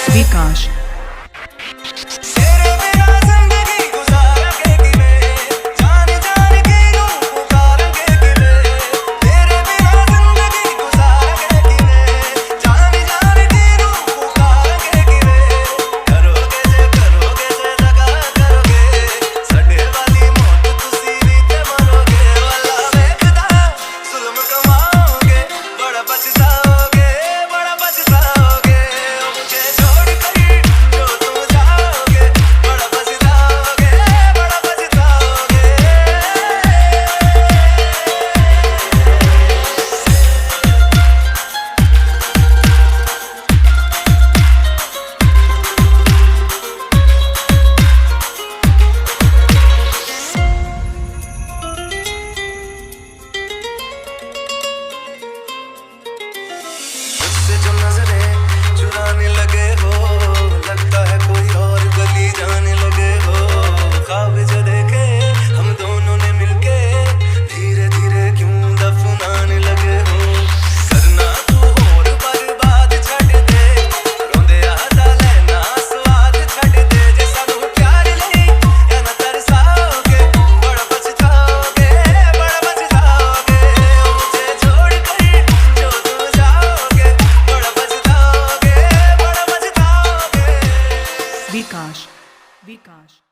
विकास। जो नजरें चुराने लगे हो, लगता है कोई और गली जाने लगे हो। ख्वाब जो देखे हम दोनों ने मिलके, धीरे धीरे क्यों दफनाने लगे हो। करना तू और बर्बाद छड़ दे, रोंदे आदा लेना स्वाद छड़ दे। जे सानू प्यार नहीं या ना तरसाओगे, बड़ा पछताओगे, बड़ा पछताओगे। मुझे छोड़ कर जो तू जाओगे, विकास। विकास।